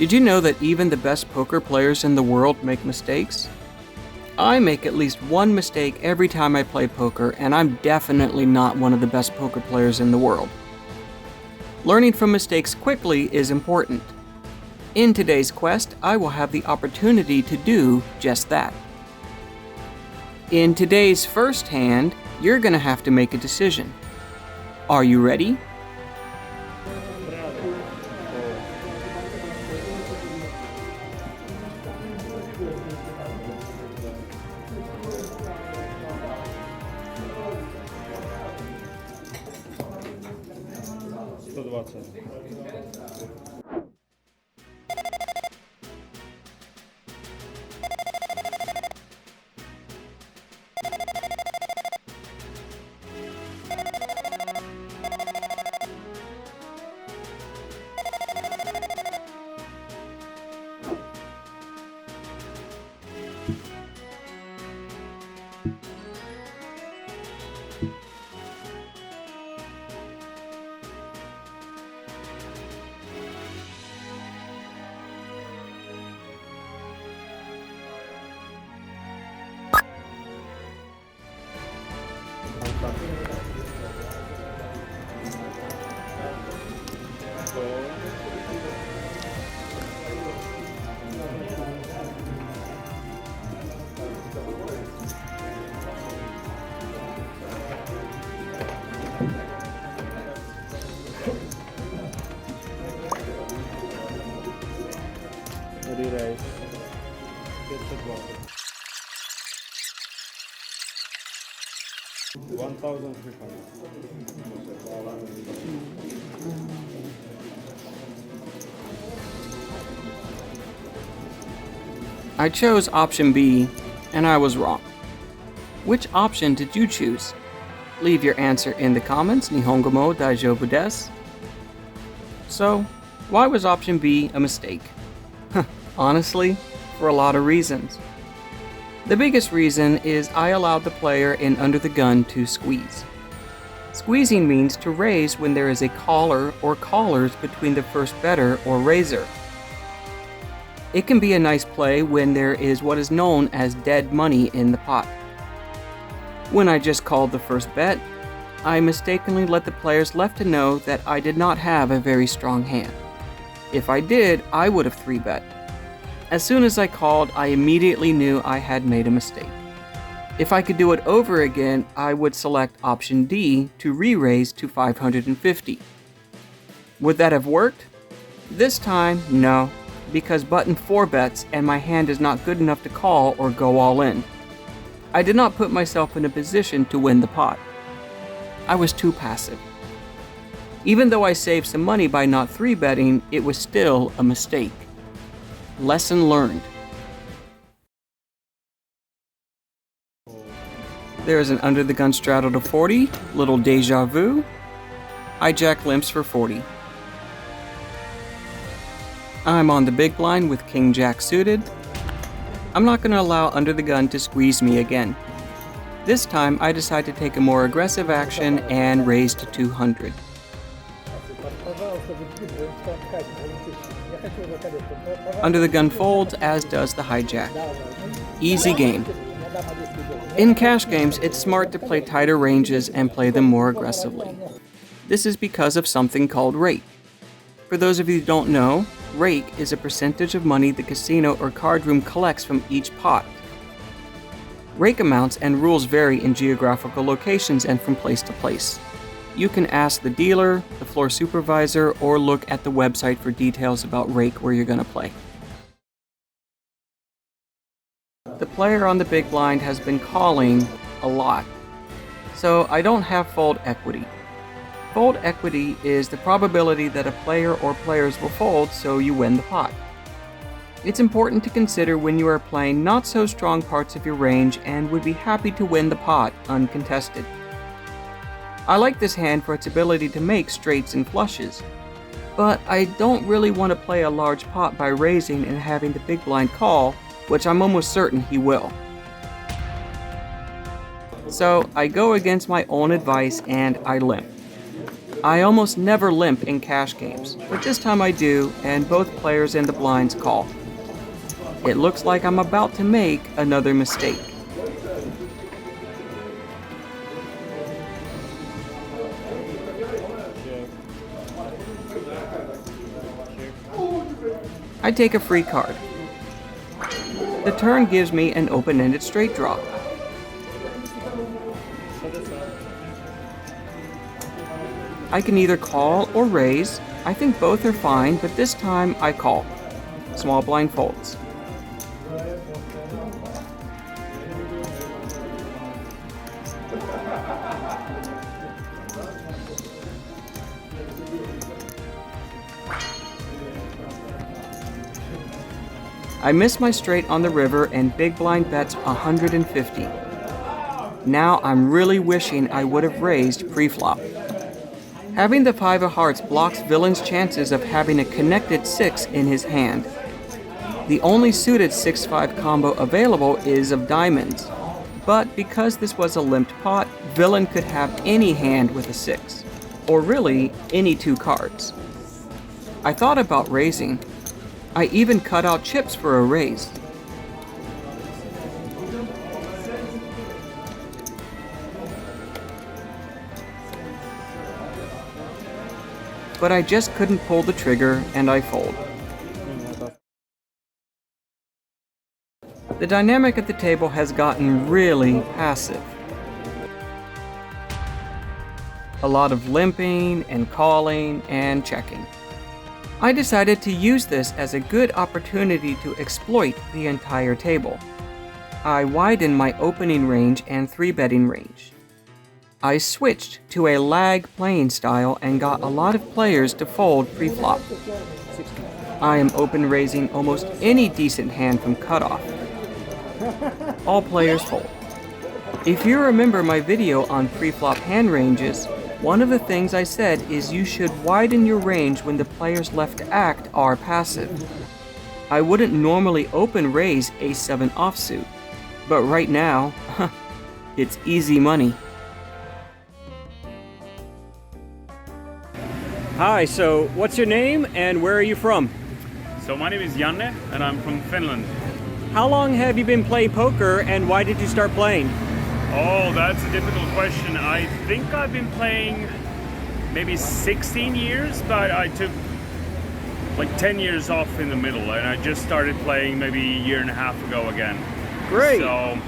Did you know that even the best poker players in the world make mistakes? I make at least one mistake every time I play poker, and I'm definitely not one of the best poker players in the world. Learning from mistakes quickly is important. In today's quest, I will have the opportunity to do just that. In today's first hand, you're going to have to make a decision. Are you ready? I chose option B, and I was wrong. Which option did you choose? Leave your answer in the comments. Nihongo mo daijoubu desu. So, why was option B a mistake? Honestly, for a lot of reasons. The biggest reason is I allowed the player in under the gun to squeeze. Squeezing means to raise when there is a caller or callers between the first bettor or raiser. It can be a nice play when there is what is known as dead money in the pot. When I just called the first bet, I mistakenly let the players left to know that I did not have a very strong hand. If I did, I would have 3-bet. As soon as I called, I immediately knew I had made a mistake. If I could do it over again, I would select option D to re-raise to 550. Would that have worked? This time, no, because button 4 bets and my hand is not good enough to call or go all in. I did not put myself in a position to win the pot. I was too passive. Even though I saved some money by not 3-betting, it was still a mistake. Lesson learned. There is an under the gun straddle to 40, little deja vu. Hijack limps for 40. I'm on the big blind with King Jack suited. I'm not going to allow under the gun to squeeze me again. This time I decide to take a more aggressive action and raise to 200. Under the gun folds, as does the hijack. Easy game. In cash games, it's smart to play tighter ranges and play them more aggressively. This is because of something called rake. For those of you who don't know, rake is a percentage of money the casino or card room collects from each pot. Rake amounts and rules vary in geographical locations and from place to place. You can ask the dealer, the floor supervisor, or look at the website for details about rake where you're going to play. The player on the big blind has been calling a lot, so I don't have fold equity. Fold equity is the probability that a player or players will fold so you win the pot. It's important to consider when you are playing not so strong parts of your range and would be happy to win the pot uncontested. I like this hand for its ability to make straights and flushes, but I don't really want to play a large pot by raising and having the big blind call, which I'm almost certain he will. So I go against my own advice and I limp. I almost never limp in cash games, but this time I do, and both players in the blinds call. It looks like I'm about to make another mistake. I take a free card. The turn gives me an open-ended straight draw. I can either call or raise. I think both are fine, but this time I call. Small blind folds. I miss my straight on the river and big blind bets 150. Now I'm really wishing I would have raised pre-flop. Having the 5 of hearts blocks villain's chances of having a connected 6 in his hand. The only suited 6-5 combo available is of diamonds, but because this was a limped pot, villain could have any hand with a 6, or really any 2 cards. I thought about raising. I even cut out chips for a raise. But I just couldn't pull the trigger, and I fold. The dynamic at the table has gotten really passive. A lot of limping and calling and checking. I decided to use this as a good opportunity to exploit the entire table. I widened my opening range and 3-betting range. I switched to a lag playing style and got a lot of players to fold pre-flop. I am open raising almost any decent hand from cutoff. All players fold. If you remember my video on pre-flop hand ranges, one of the things I said is you should widen your range when the players left to act are passive. I wouldn't normally open raise ace-7 offsuit, but right now, it's easy money. Hi, so what's your name and where are you from? So my name is Janne and I'm from Finland. How long have you been playing poker and why did you start playing? Oh, that's a difficult question. I think I've been playing maybe 16 years, but I took like 10 years off in the middle and I just started playing maybe a year and a half ago again. Great! So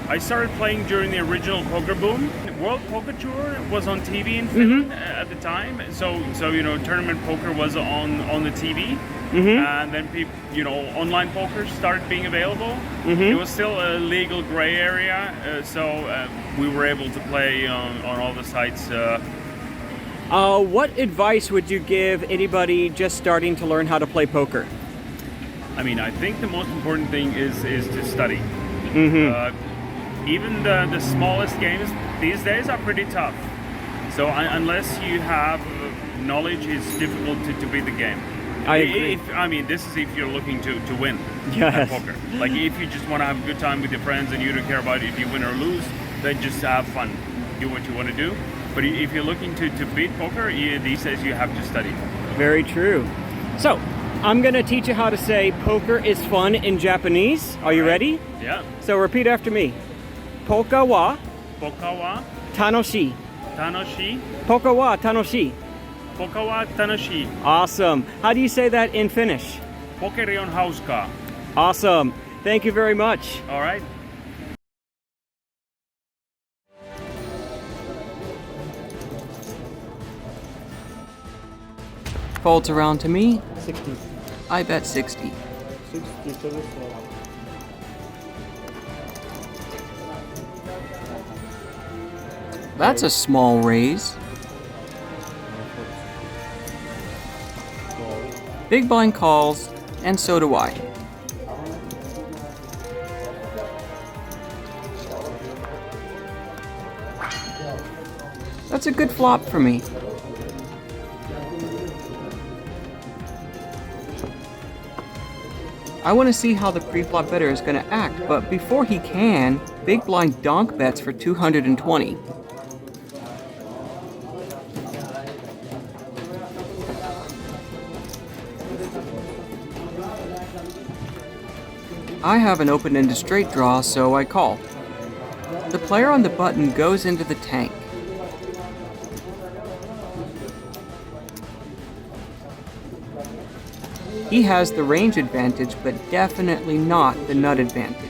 I started playing during the original poker boom. World Poker Tour was on TV in Finland at the time, so you know, tournament poker was on the TV, and then online poker started being available. It was still a legal gray area, so we were able to play on all the sites. What advice would you give anybody just starting to learn how to play poker? I mean, I think the most important thing is to study. Even the smallest games these days are pretty tough. So unless you have knowledge, it's difficult to beat the game. I agree. I mean, this is if you're looking to win Yes. at poker. Like if you just want to have a good time with your friends and you don't care about if you win or lose, then just have fun. Do what you want to do. But if you're looking to beat poker, these days you have to study. Very true. So, I'm gonna teach you how to say poker is fun in Japanese. Are you ready? Yeah. So repeat after me. Poker wa Poker wa tanoshii. tanoshii. Poker wa tanoshii. Poker wa tanoshii. Awesome. How do you say that in Finnish? Pokeri on hauskaa. Awesome. Thank you very much. All right. Folds around to me. 60. I bet 60. 67. That's a small raise. Big blind calls, and so do I. That's a good flop for me. I want to see how the pre-flop better is going to act, but before he can, big blind donk bets for 220. I have an open-ended straight draw, so I call. The player on the button goes into the tank. He has the range advantage, but definitely not the nut advantage.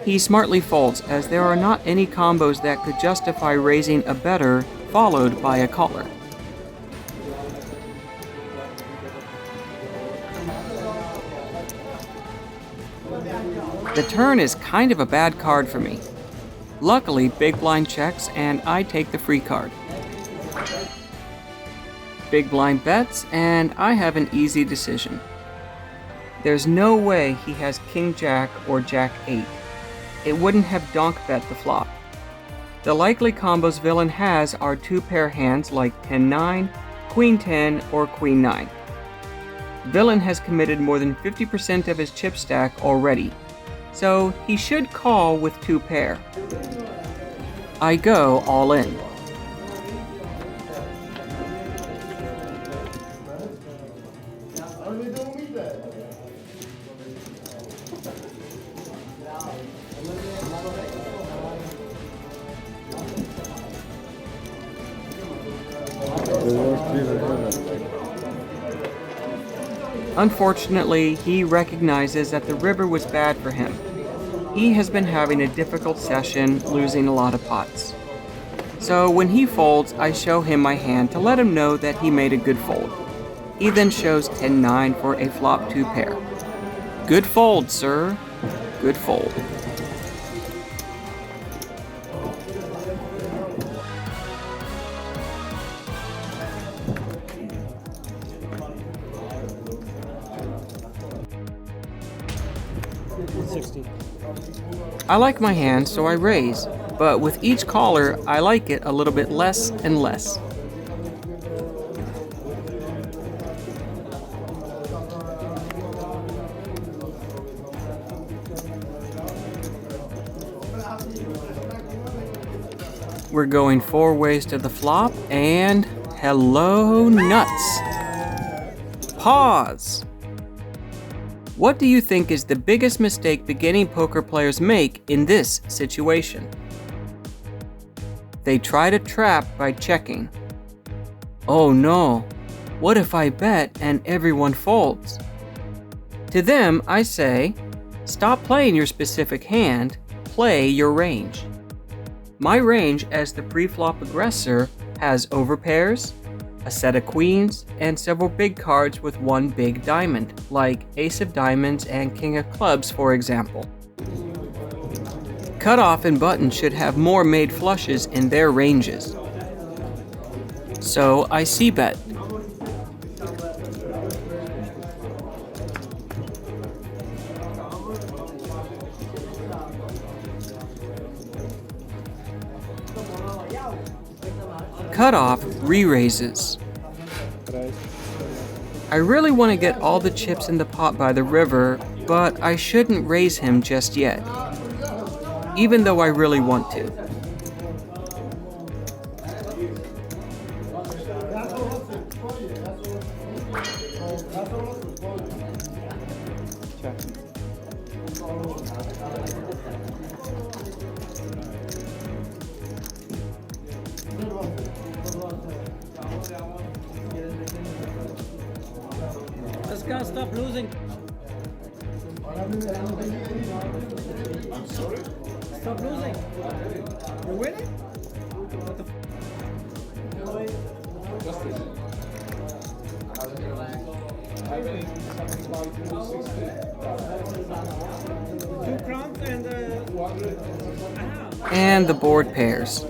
He smartly folds, as there are not any combos that could justify raising a better, followed by a caller. The turn is kind of a bad card for me. Luckily, Big Blind checks and I take the free card. Big Blind bets and I have an easy decision. There's no way he has King Jack or Jack 8. It wouldn't have donk bet the flop. The likely combos villain has are two pair hands like 10-9, Queen 10, or Queen 9. Villain has committed more than 50% of his chip stack already, so he should call with two pair. I go all in. Unfortunately, he recognizes that the river was bad for him. He has been having a difficult session, losing a lot of pots. So when he folds, I show him my hand to let him know that he made a good fold. He then shows 10-9 for a flop 2 pair. Good fold, sir. Good fold. I like my hand, so I raise, but with each caller, I like it a little bit less and less. We're going 4 ways to the flop, and hello, nuts. Pause. What do you think is the biggest mistake beginning poker players make in this situation? They try to trap by checking. Oh no, what if I bet and everyone folds? To them, I say, stop playing your specific hand, play your range. My range as the pre-flop aggressor has overpairs, a set of queens, and several big cards with one big diamond, like Ace of Diamonds and King of Clubs, for example. Cutoff and button should have more made flushes in their ranges. So I c-bet. Cutoff re-raises. I really want to get all the chips in the pot by the river, but I shouldn't raise him just yet, even though I really want to. Let's go, stop losing. Stop losing. You're winning? What the Two crowns and And the board pairs.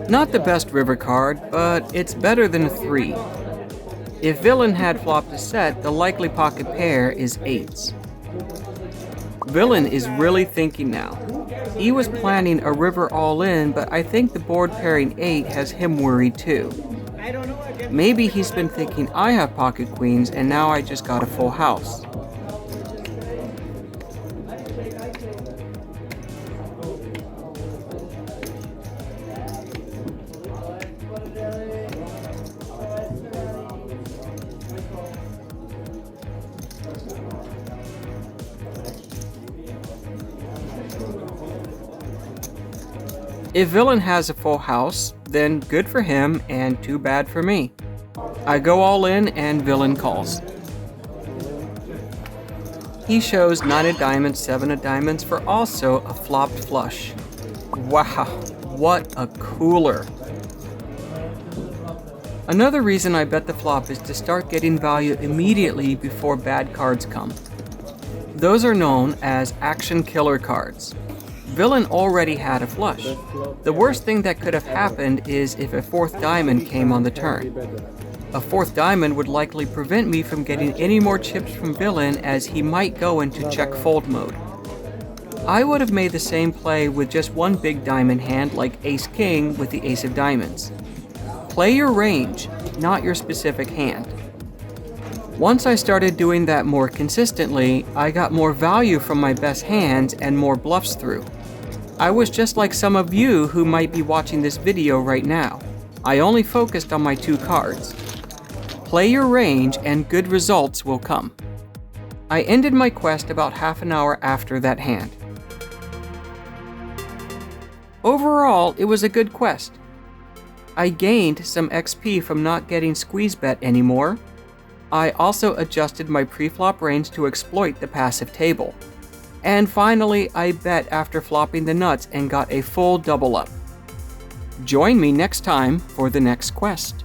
Not the best river card, but it's better than a 3. If villain had flopped a set, the likely pocket pair is 8s. Villain is really thinking now. He was planning a river all-in, but I think the board pairing 8 has him worried too. Maybe he's been thinking I have pocket queens and now I just got a full house. If villain has a full house, then good for him and too bad for me. I go all in and villain calls. He shows 9 of diamonds, 7 of diamonds for also a flopped flush. Wow, what a cooler. Another reason I bet the flop is to start getting value immediately before bad cards come. Those are known as action killer cards. Villain already had a flush. The worst thing that could have happened is if a 4th diamond came on the turn. A 4th diamond would likely prevent me from getting any more chips from villain as he might go into check fold mode. I would have made the same play with just one big diamond hand like ace-king with the ace of diamonds. Play your range, not your specific hand. Once I started doing that more consistently, I got more value from my best hands and more bluffs through. I was just like some of you who might be watching this video right now. I only focused on my 2 cards. Play your range and good results will come. I ended my quest about half an hour after that hand. Overall, it was a good quest. I gained some XP from not getting squeeze bet anymore. I also adjusted my preflop range to exploit the passive table. And finally, I bet after flopping the nuts and got a full double up. Join me next time for the next quest.